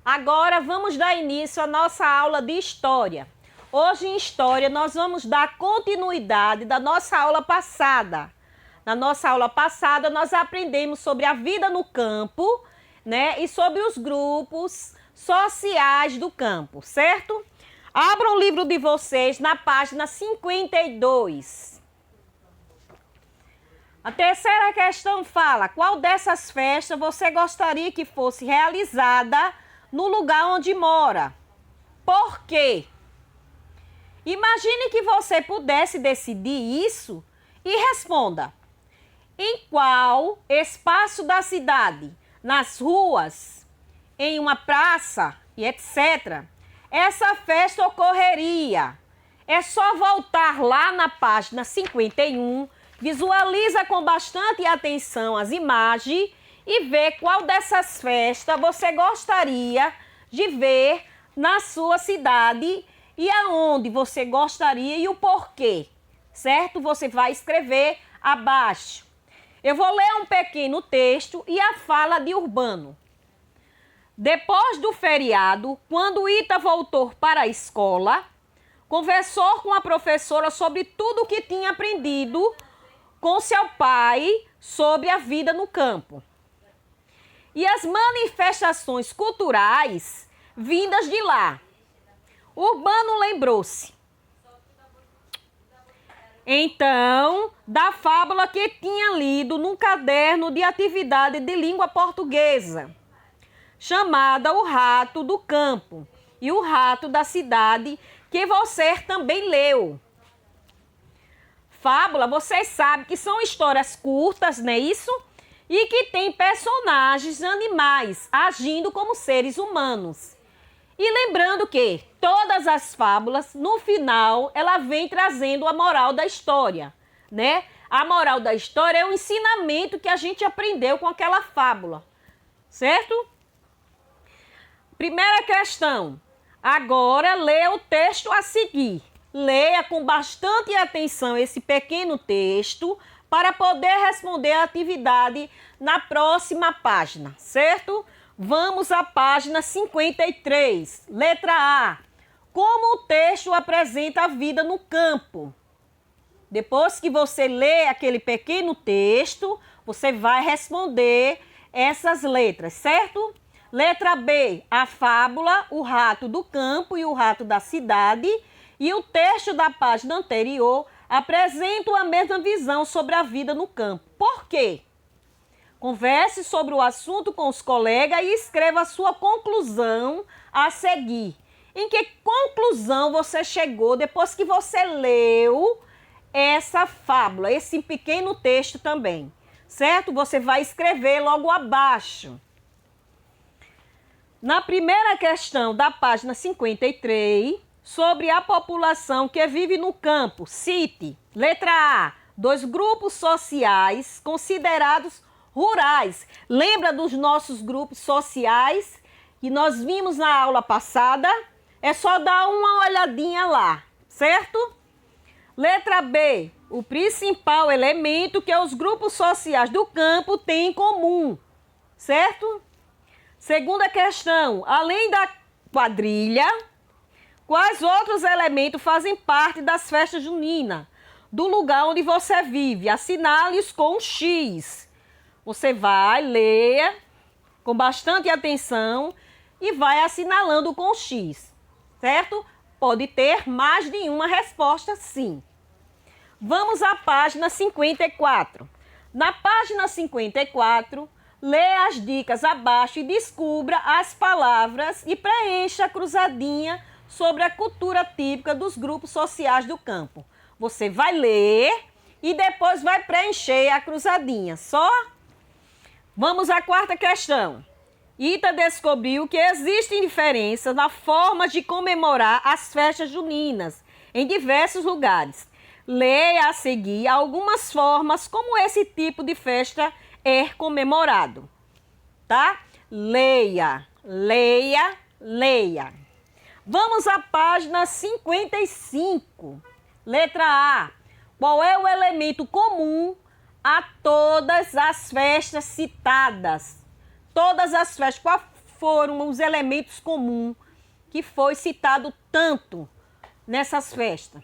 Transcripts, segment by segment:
Agora vamos dar início à nossa aula de História. Hoje em História nós vamos dar continuidade da nossa aula passada. Na nossa aula passada nós aprendemos sobre a vida no campo, né? E sobre os grupos sociais do campo, certo? Abram o livro de vocês na página 52. A terceira questão fala: qual dessas festas você gostaria que fosse realizada no lugar onde mora? Por quê? Imagine que você pudesse decidir isso e responda: em qual espaço da cidade, nas ruas, em uma praça e etc., essa festa ocorreria? É só voltar lá na página 51, visualiza com bastante atenção as imagens e ver qual dessas festas você gostaria de ver na sua cidade e aonde você gostaria e o porquê, certo? Você vai escrever abaixo. Eu vou ler um pequeno texto e a fala de Urbano. Depois do feriado, quando Ita voltou para a escola, conversou com a professora sobre tudo o que tinha aprendido com seu pai sobre a vida no campo e as manifestações culturais vindas de lá. Urbano lembrou-se então da fábula que tinha lido num caderno de atividade de língua portuguesa, chamada O Rato do Campo e o Rato da Cidade, que você também leu. Fábula, vocês sabem que são histórias curtas, não é isso? E que tem personagens animais agindo como seres humanos. E lembrando que todas as fábulas, no final, ela vem trazendo a moral da história, né? A moral da história é o ensinamento que a gente aprendeu com aquela fábula, certo? Primeira questão. Agora, lê o texto a seguir. Leia com bastante atenção esse pequeno texto para poder responder a atividade na próxima página, certo? Vamos à página 53, letra A. Como o texto apresenta a vida no campo? Depois que você lê aquele pequeno texto, você vai responder essas letras, certo? Letra B, a fábula, o rato do campo e o rato da cidade. E o texto da página anterior apresenta a mesma visão sobre a vida no campo. Por quê? Converse sobre o assunto com os colegas e escreva a sua conclusão a seguir. Em que conclusão você chegou depois que você leu essa fábula, esse pequeno texto também, certo? Você vai escrever logo abaixo. Na primeira questão da página 53, sobre a população que vive no campo, cite, letra A, dos grupos sociais considerados rurais. Lembra dos nossos grupos sociais que nós vimos na aula passada? É só dar uma olhadinha lá, certo? Letra B, o principal elemento que os grupos sociais do campo têm em comum, certo? Segunda questão, além da quadrilha, quais outros elementos fazem parte das festas juninas do lugar onde você vive? Assinale-os com um X. Você vai ler com bastante atenção e vai assinalando com X, certo? Pode ter mais de uma resposta, sim. Vamos à página 54. Na página 54, lê as dicas abaixo e descubra as palavras e preencha a cruzadinha sobre a cultura típica dos grupos sociais do campo. Você vai ler e depois vai preencher a cruzadinha, só? Vamos à quarta questão. Ita descobriu que existem diferenças na forma de comemorar as festas juninas em diversos lugares. Leia a seguir algumas formas como esse tipo de festa é comemorado, tá? Leia, leia, leia. Vamos à página 55. Letra A. Qual é o elemento comum a todas as festas citadas? Todas as festas. Qual foram os elementos comuns que foi citado tanto nessas festas?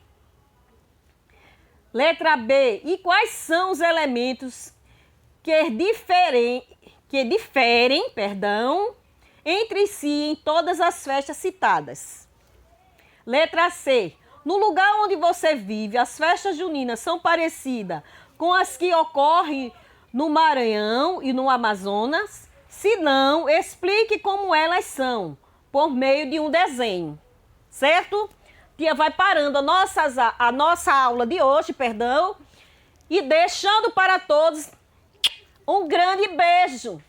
Letra B. E quais são os elementos que diferem, entre si em todas as festas citadas? Letra C. No lugar onde você vive, as festas juninas são parecidas com as que ocorrem no Maranhão e no Amazonas? Se não, explique como elas são, por meio de um desenho. Certo? Tia vai parando a nossa aula de hoje, e deixando para todos um grande beijo.